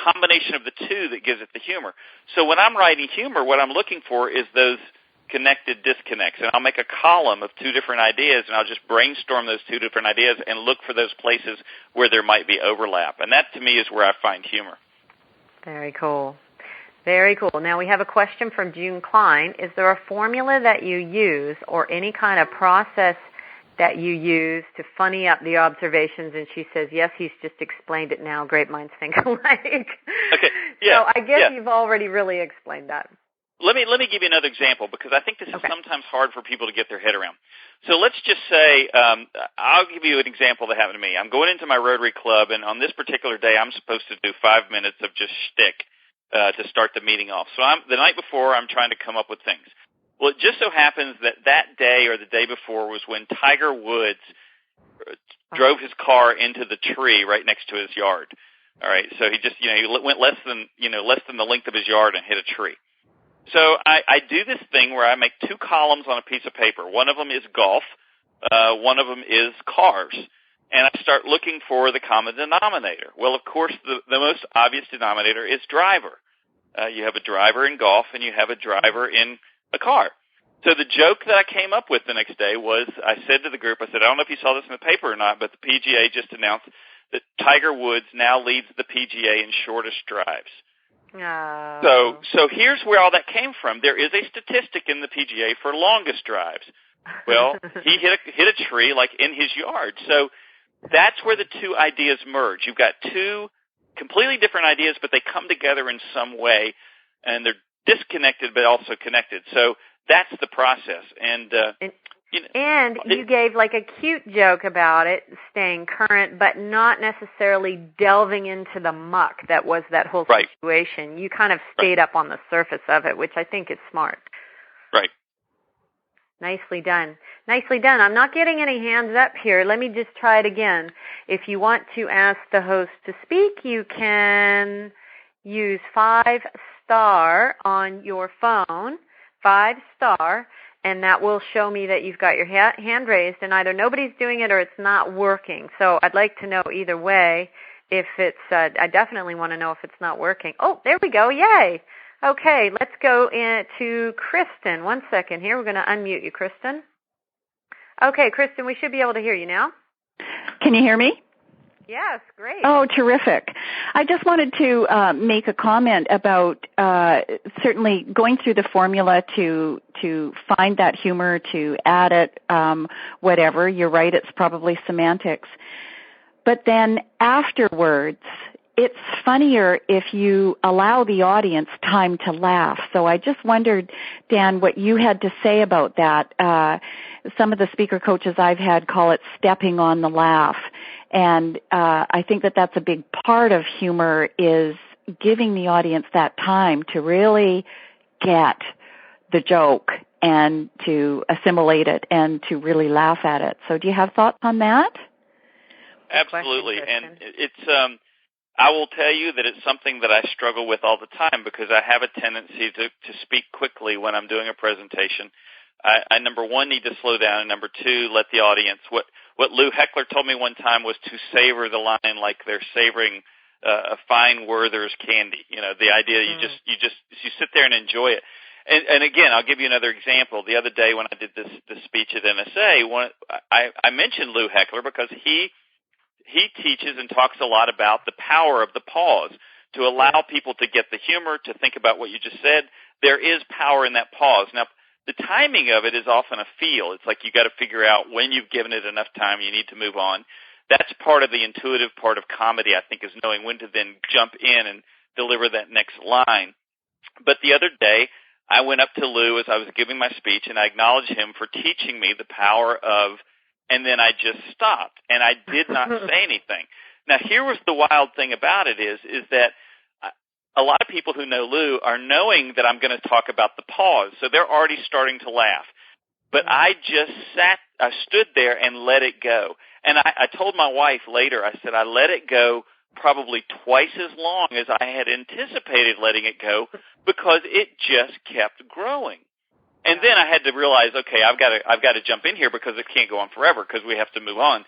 Speaker 3: combination of the two that gives it the humor. So when I'm writing humor, what I'm looking for is those connected disconnects. And I'll make a column of two different ideas, and I'll just brainstorm those two different ideas and look for those places where there might be overlap. And that, to me, is where I find humor.
Speaker 2: Very cool. Very cool. Now we have a question from June Klein. Is there a formula that you use or any kind of process that you use to funny up the observations? And she says, yes, he's just explained it now. Great minds think alike.
Speaker 3: Okay. Yeah.
Speaker 2: So I guess you've already really explained that.
Speaker 3: Let me give you another example, because I think this is sometimes hard for people to get their head around. So let's just say, I'll give you an example that happened to me. I'm going into my Rotary Club, and on this particular day, I'm supposed to do 5 minutes of just shtick to start the meeting off. So the night before, I'm trying to come up with things. Well, it just so happens that day or the day before was when Tiger Woods drove his car into the tree right next to his yard. All right, so he just, he went less than the length of his yard and hit a tree. So I do this thing where I make two columns on a piece of paper. One of them is golf. One of them is cars. And I start looking for the common denominator. Well, of course, the most obvious denominator is driver. You have a driver in golf, and you have a driver in a car. So the joke that I came up with the next day was, I said to the group, I said, I don't know if you saw this in the paper or not, but the PGA just announced that Tiger Woods now leads the PGA in shortest drives.
Speaker 2: Oh.
Speaker 3: So here's where all that came from. There is a statistic in the PGA for longest drives. Well, he hit a tree like in his yard. So that's where the two ideas merge. You've got two completely different ideas, but they come together in some way, and they're disconnected but also connected. So that's the process. And you gave like a cute joke about it staying current, but not necessarily delving into the muck that was that whole situation. You kind of stayed up on the surface of it, which I think is smart. Right.
Speaker 2: Nicely done. Nicely done. I'm not getting any hands up here. Let me just try it again. If you want to ask the host to speak, you can use 5-star on your phone, 5-star, and that will show me that you've got your hand raised, and either nobody's doing it or it's not working. So I'd like to know either way if it's, I definitely want to know if it's not working. Oh, there we go. Yay. Okay, let's go to Kristen. 1 second here. We're going to unmute you, Kristen. Okay, Kristen, we should be able to hear you now.
Speaker 4: Can you hear me?
Speaker 2: Yes, great.
Speaker 4: Oh, terrific. I just wanted to make a comment about certainly going through the formula to find that humor, to add it, whatever. You're right, it's probably semantics. But then afterwards, it's funnier if you allow the audience time to laugh. So I just wondered, Dan, what you had to say about that. Some of the speaker coaches I've had call it stepping on the laugh. And I think that that's a big part of humor, is giving the audience that time to really get the joke and to assimilate it and to really laugh at it. So do you have thoughts on that?
Speaker 3: Absolutely. And it's I will tell you that it's something that I struggle with all the time, because I have a tendency to speak quickly when I'm doing a presentation. I number one, need to slow down, and number two, let the audience, what Lou Heckler told me one time was to savor the line like they're savoring a fine Werther's candy. The idea you sit there and enjoy it. And again, I'll give you another example. The other day when I did this speech at NSA, I mentioned Lou Heckler because he teaches and talks a lot about the power of the pause, to allow people to get the humor, to think about what you just said. There is power in that pause. Now, the timing of it is often a feel. It's like you got to figure out when you've given it enough time, you need to move on. That's part of the intuitive part of comedy, I think, is knowing when to then jump in and deliver that next line. But the other day, I went up to Lou as I was giving my speech, and I acknowledged him for teaching me the power of, and then I just stopped, and I did not say anything. Now, here was the wild thing about it is that a lot of people who know Lou are knowing that I'm going to talk about the pause, so they're already starting to laugh. But I just I stood there and let it go. And I told my wife later, I said, I let it go probably twice as long as I had anticipated letting it go, because it just kept growing. And then I had to realize, okay, I've got to jump in here, because it can't go on forever, because we have to move on.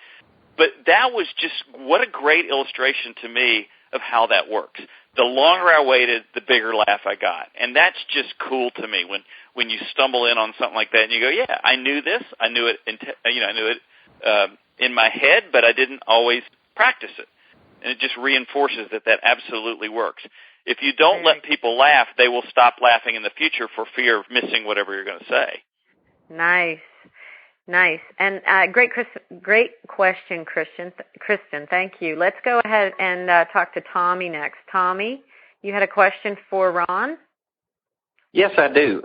Speaker 3: But that was just, what a great illustration to me of how that works. The longer I waited, the bigger laugh I got. And that's just cool to me. When when you stumble in on something like that and you go, yeah, I knew this, I knew it, I knew it in my head, but I didn't always practice it. And it just reinforces that absolutely works. If you don't let people laugh, they will stop laughing in the future for fear of missing whatever you're going to say.
Speaker 2: Nice. And great question, Kristen. Thank you. Let's go ahead and talk to Tommy next. Tommy, you had a question for Ron?
Speaker 5: Yes, I do.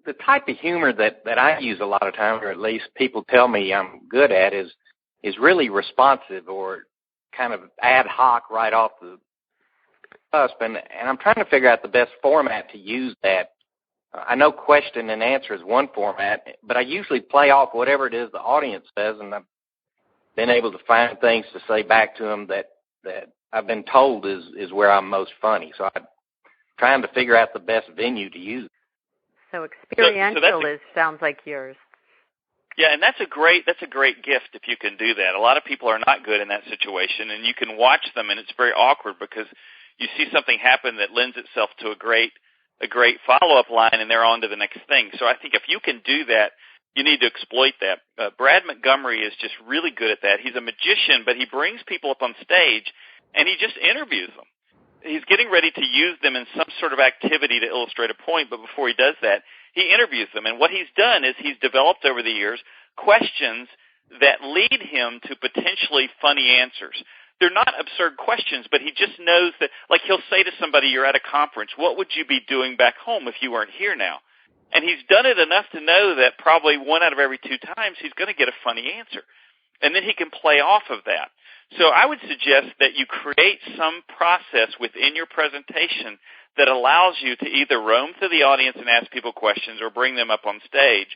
Speaker 5: The type of humor that I use a lot of times, or at least people tell me I'm good at, is really responsive or kind of ad hoc right off the cusp. And I'm trying to figure out the best format to use that. I know question and answer is one format, but I usually play off whatever it is the audience says, and I've been able to find things to say back to them that I've been told is where I'm most funny. So I'm trying to figure out the best venue to use.
Speaker 2: So experiential sounds like yours.
Speaker 3: Yeah, and that's a great gift if you can do that. A lot of people are not good in that situation, and you can watch them, and it's very awkward because you see something happen that lends itself to a great follow-up line, and they're on to the next thing. So I think if you can do that, you need to exploit that. Brad Montgomery is just really good at that. He's a magician, but he brings people up on stage, and he just interviews them. He's getting ready to use them in some sort of activity to illustrate a point, but before he does that, he interviews them. And what he's done is he's developed over the years questions that lead him to potentially funny answers. They're not absurd questions, but he just knows that, like he'll say to somebody, you're at a conference, what would you be doing back home if you weren't here now? And he's done it enough to know that probably 1 out of every 2 times he's going to get a funny answer. And then he can play off of that. So I would suggest that you create some process within your presentation that allows you to either roam through the audience and ask people questions or bring them up on stage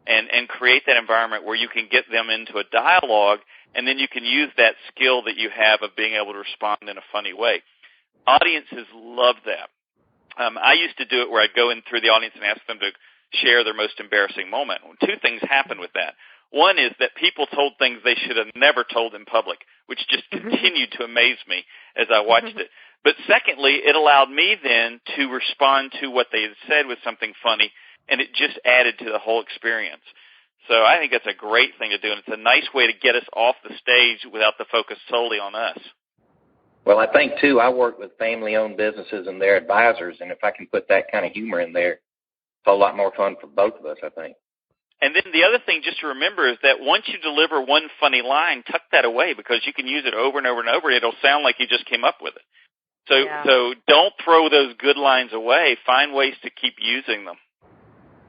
Speaker 3: and create that environment where you can get them into a dialogue, and then you can use that skill that you have of being able to respond in a funny way. Audiences love that. I used to do it where I'd go in through the audience and ask them to share their most embarrassing moment. 2 things happen with that. One is that people told things they should have never told in public, which just continued to amaze me as I watched it. But secondly, it allowed me then to respond to what they had said with something funny, and it just added to the whole experience. So I think that's a great thing to do, and it's a nice way to get us off the stage without the focus solely on us.
Speaker 5: Well, I think, too, I work with family-owned businesses and their advisors, and if I can put that kind of humor in there, it's a whole lot more fun for both of us, I think.
Speaker 3: And then the other thing just to remember is that once you deliver one funny line, tuck that away because you can use it over and over and over. It'll sound like you just came up with it. So don't throw those good lines away. Find ways to keep using them.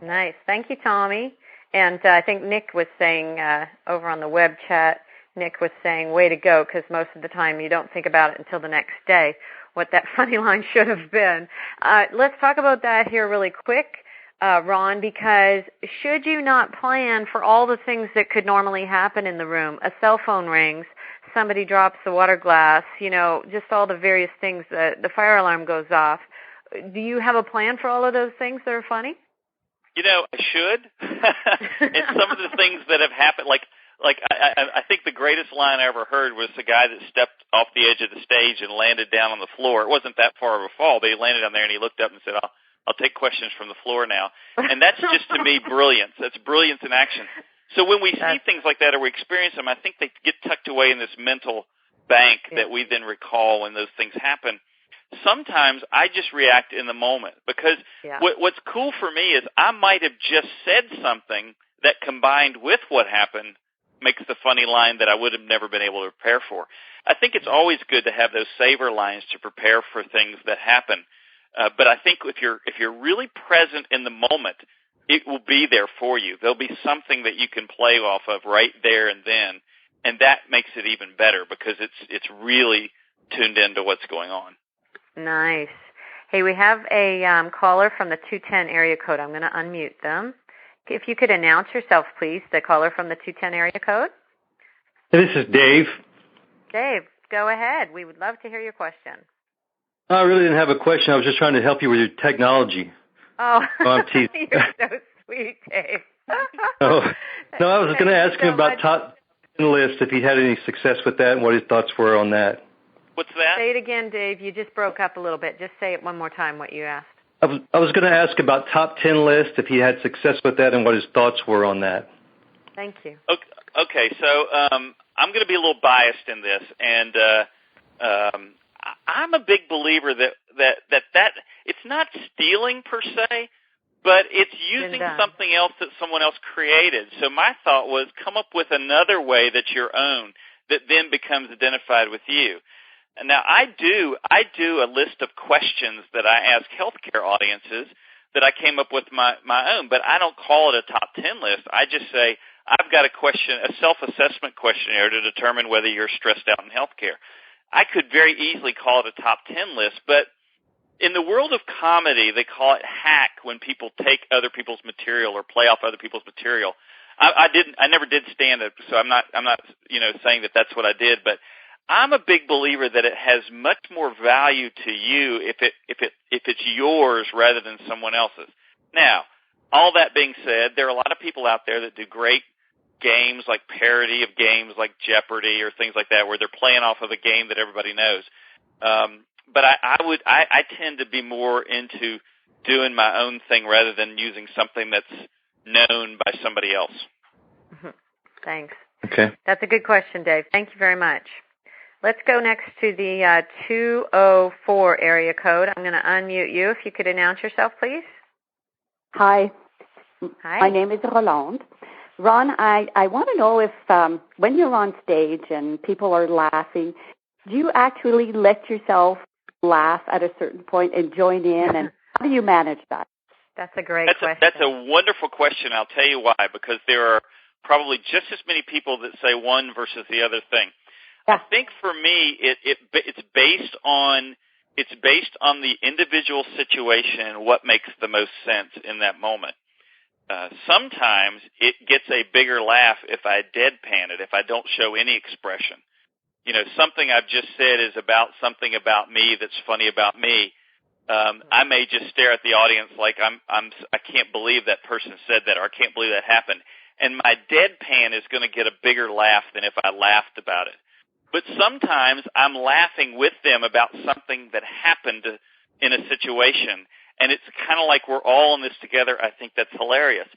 Speaker 2: Nice. Thank you, Tommy. And I think Nick was saying over on the web chat, Nick was saying, way to go, because most of the time you don't think about it until the next day, what that funny line should have been. Let's talk about that here really quick, Ron, because should you not plan for all the things that could normally happen in the room? A cell phone rings, somebody drops the water glass, just all the various things, the fire alarm goes off. Do you have a plan for all of those things that are funny?
Speaker 3: I should. And some of the things that have happened, like I think the greatest line I ever heard was the guy that stepped off the edge of the stage and landed down on the floor. It wasn't that far of a fall, but he landed down there and he looked up and said, I'll take questions from the floor now. And that's just, to me, brilliance. That's brilliance in action. So when we see things like that or we experience them, I think they get tucked away in this mental bank that we then recall when those things happen. Sometimes I just react in the moment because what's cool for me is I might have just said something that combined with what happened makes the funny line that I would have never been able to prepare for. I think it's always good to have those savor lines to prepare for things that happen. But I think if you're really present in the moment, it will be there for you. There'll be something that you can play off of right there and then, and that makes it even better because it's really tuned into what's going on.
Speaker 2: Nice. Hey, we have a caller from the 210 area code. I'm going to unmute them. If you could announce yourself, please, the caller from the 210 area code.
Speaker 6: This is Dave.
Speaker 2: Dave, go ahead. We would love to hear your question.
Speaker 6: I really didn't have a question. I was just trying to help you with your technology.
Speaker 2: Oh,
Speaker 6: I'm teasing.
Speaker 2: You're so sweet, Dave.
Speaker 6: No, I was going to ask him about top 10 list, if he had any success with that and what his thoughts were on that.
Speaker 3: What's that?
Speaker 2: Say it again, Dave. You just broke up a little bit. Just say it one more time, what you asked.
Speaker 6: I was going to ask about top 10 list, if he had success with that and what his thoughts were on that.
Speaker 2: Thank you.
Speaker 3: Okay, so I'm going to be a little biased in this, and I'm a big believer that it's not stealing per se, but it's using something else that someone else created. So my thought was come up with another way that's your own that then becomes identified with you. And now I do a list of questions that I ask healthcare audiences that I came up with my own, but I don't call it a top 10 list. I just say I've got a self-assessment questionnaire to determine whether you're stressed out in healthcare. I could very easily call it a top 10 list, but in the world of comedy, they call it hack when people take other people's material or play off other people's material. I never did stand-up, so I'm not saying that that's what I did, but I'm a big believer that it has much more value to you if it's yours rather than someone else's. Now, all that being said, there are a lot of people out there that do great games like parody of games like Jeopardy or things like that where they're playing off of a game that everybody knows. But I tend to be more into doing my own thing rather than using something that's known by somebody else.
Speaker 2: Thanks.
Speaker 6: Okay.
Speaker 2: That's a good question, Dave. Thank you very much. Let's go next to the 204 area code. I'm going to unmute you. If you could announce yourself, please.
Speaker 7: Hi.
Speaker 2: Hi.
Speaker 7: My name is Rolande. Ron, I want to know if when you're on stage and people are laughing, do you actually let yourself laugh at a certain point and join in, and how do you manage that?
Speaker 2: That's a great question.
Speaker 3: That's a wonderful question. I'll tell you why, because there are probably just as many people that say one versus the other thing.
Speaker 7: Yeah.
Speaker 3: I think for me, it's based on the individual situation and what makes the most sense in that moment. Sometimes it gets a bigger laugh if I deadpan it, if I don't show any expression. Something I've just said is about something about me that's funny about me. I may just stare at the audience like I can't believe that person said that, or I can't believe that happened. And my deadpan is going to get a bigger laugh than if I laughed about it. But sometimes I'm laughing with them about something that happened in a situation, and it's kind of like we're all in this together. I think that's hilarious.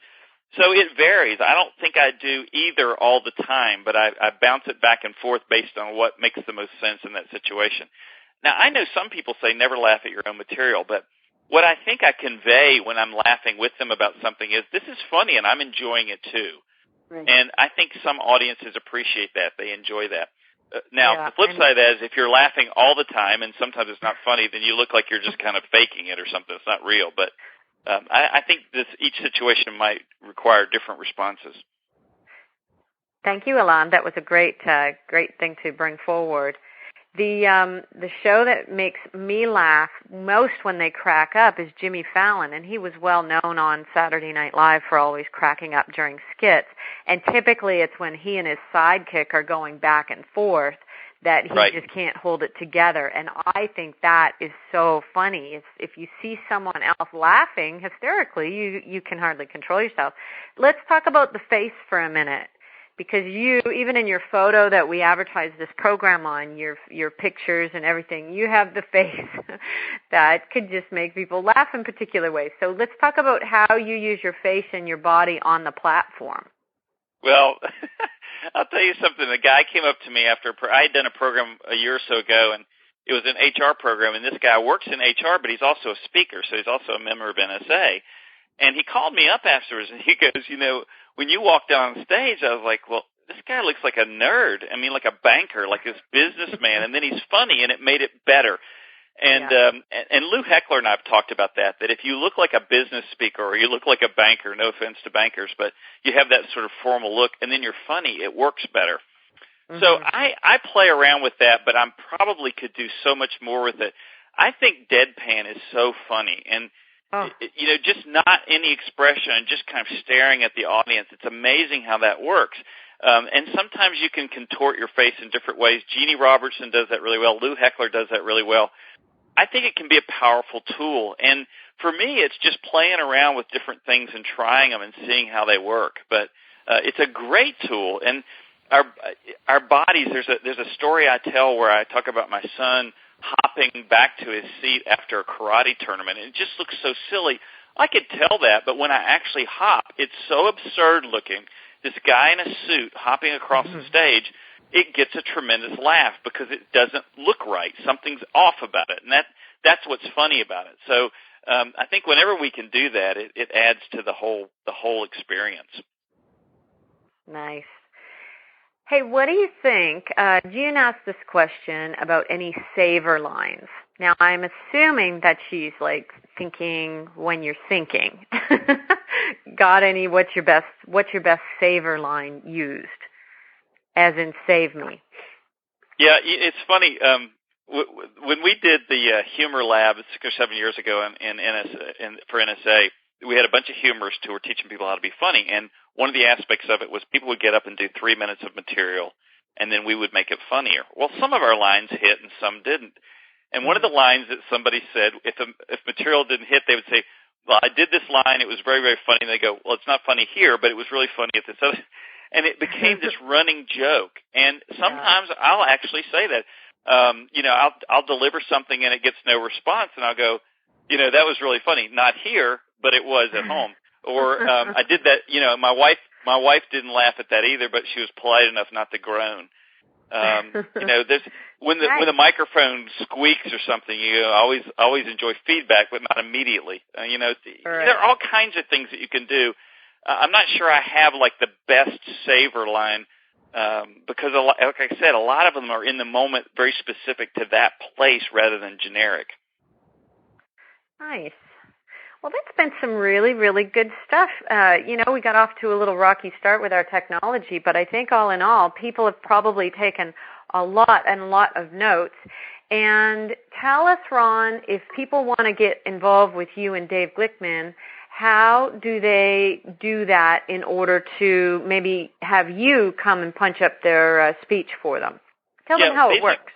Speaker 3: So it varies. I don't think I do either all the time, but I bounce it back and forth based on what makes the most sense in that situation. Now, I know some people say never laugh at your own material, but what I think I convey when I'm laughing with them about something is this is funny and I'm enjoying it too.
Speaker 7: Right.
Speaker 3: And I think some audiences appreciate that. They enjoy that. Now, the flip side of that is if you're laughing all the time and sometimes it's not funny, then you look like you're just kind of faking it or something. It's not real. But I think each situation might require different responses.
Speaker 2: Thank you, Alon. That was a great thing to bring forward. The show that makes me laugh most when they crack up is Jimmy Fallon, and he was well known on Saturday Night Live for always cracking up during skits. And typically it's when he and his sidekick are going back and forth that he just can't hold it together. And I think that is so funny. If you see someone else laughing hysterically, you can hardly control yourself. Let's talk about the face for a minute. Because you, even in your photo that we advertise this program on, your pictures and everything, you have the face that could just make people laugh in particular ways. So let's talk about how you use your face and your body on the platform.
Speaker 3: Well, I'll tell you something. A guy came up to me after I had done a program a year or so ago, and it was an HR program, and this guy works in HR, but he's also a speaker, so he's also a member of NSA. And he called me up afterwards, and he goes, when you walked down on stage, I was like, well, this guy looks like a nerd. I mean, like a banker, like this businessman, and then he's funny, and it made it better. And Lou Heckler and I have talked about that if you look like a business speaker or you look like a banker, no offense to bankers, but you have that sort of formal look, and then you're funny, it works better. Mm-hmm. So I play around with that, but I probably could do so much more with it. I think deadpan is so funny, and just not any expression and just kind of staring at the audience. It's amazing how that works. And sometimes you can contort your face in different ways. Jeannie Robertson does that really well. Lou Heckler does that really well. I think it can be a powerful tool. And for me, it's just playing around with different things and trying them and seeing how they work. But it's a great tool. And our bodies, there's a story I tell where I talk about my son hopping back to his seat after a karate tournament. And it just looks so silly. I could tell that, but when I actually hop, it's so absurd looking. This guy in a suit hopping across the stage, it gets a tremendous laugh because it doesn't look right. Something's off about it, and that's what's funny about it. So I think whenever we can do that, it adds to the whole experience.
Speaker 2: Nice. Hey, what do you think? Jean asked this question about any saver lines. Now, I'm assuming that she's like thinking when you're thinking. Got any? What's your best saver line used? As in, save me.
Speaker 3: Yeah, it's funny. When we did the humor lab 6 or 7 years ago for NSA, we had a bunch of humorists who were teaching people how to be funny, and one of the aspects of it was people would get up and do 3 minutes of material, and then we would make it funnier. Well, some of our lines hit and some didn't. And one of the lines that somebody said, if material didn't hit, they would say, well, I did this line, it was very, very funny. And they go, well, it's not funny here, but it was really funny at this other. And it became this running joke. And sometimes I'll actually say that. I'll deliver something and it gets no response, and I'll go, that was really funny. Not here, but it was at home. Or I did that. My wife didn't laugh at that either, but she was polite enough not to groan. There's when the microphone squeaks or something, always enjoy feedback, but not immediately. There are all kinds of things that you can do. I'm not sure I have like the best saver line because, like I said, a lot of them are in the moment, very specific to that place rather than generic.
Speaker 2: Nice. Well, that's been some really, really good stuff. We got off to a little rocky start with our technology, but I think all in all, people have probably taken a lot of notes. And tell us, Ron, if people want to get involved with you and Dave Glickman, how do they do that in order to maybe have you come and punch up their speech for them? Tell them how it works.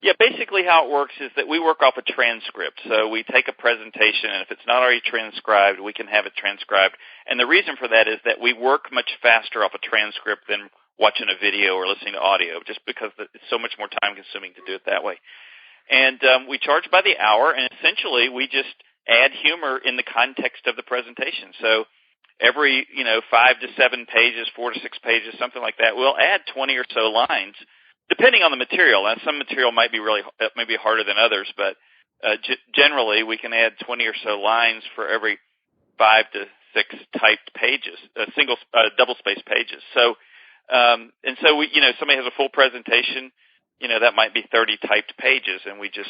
Speaker 3: Yeah, basically how it works is that we work off a transcript. So we take a presentation, and if it's not already transcribed, we can have it transcribed. And the reason for that is that we work much faster off a transcript than watching a video or listening to audio, just because it's so much more time-consuming to do it that way. And we charge by the hour, and essentially we just add humor in the context of the presentation. So every 5 to 7 pages, 4 to 6 pages, something like that, we'll add 20 or so lines, depending on the material. Now, some material might be harder than others, but generally we can add 20 or so lines for every 5 to 6 typed pages, double-spaced pages. So, somebody has a full presentation, that might be 30 typed pages, and we just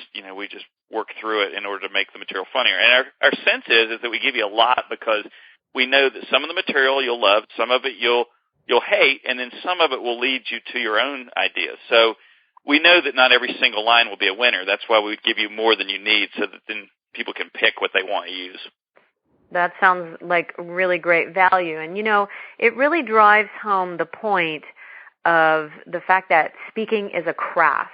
Speaker 3: work through it in order to make the material funnier. And our sense is that we give you a lot because we know that some of the material you'll love, some of it you'll hate, and then some of it will lead you to your own ideas. So we know that not every single line will be a winner. That's why we give you more than you need so that then people can pick what they want to use.
Speaker 2: That sounds like really great value. And, it really drives home the point of the fact that speaking is a craft.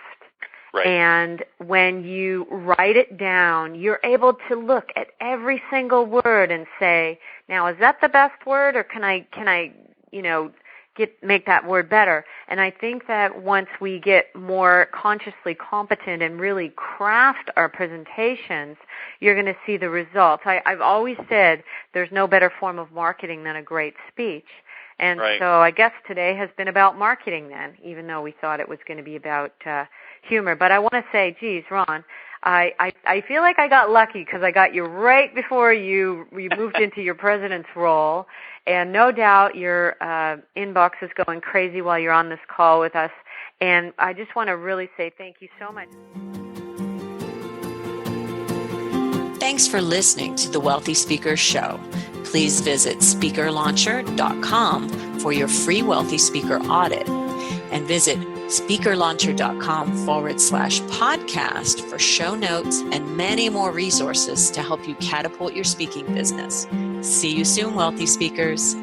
Speaker 3: Right.
Speaker 2: And when you write it down, you're able to look at every single word and say, now, is that the best word, or can I make that word better? And I think that once we get more consciously competent and really craft our presentations, you're going to see the results. I've always said there's no better form of marketing than a great speech. And so I guess today has been about marketing then, even though we thought it was going to be about humor. But I want to say, geez, Ron, I feel like I got lucky because I got you right before you moved into your president's role. And no doubt your inbox is going crazy while you're on this call with us. And I just want to really say thank you so much.
Speaker 1: Thanks for listening to the Wealthy Speakers Show. Please visit speakerlauncher.com for your free Wealthy Speaker audit, and visit speakerlauncher.com/podcast for show notes and many more resources to help you catapult your speaking business. See you soon, Wealthy Speakers.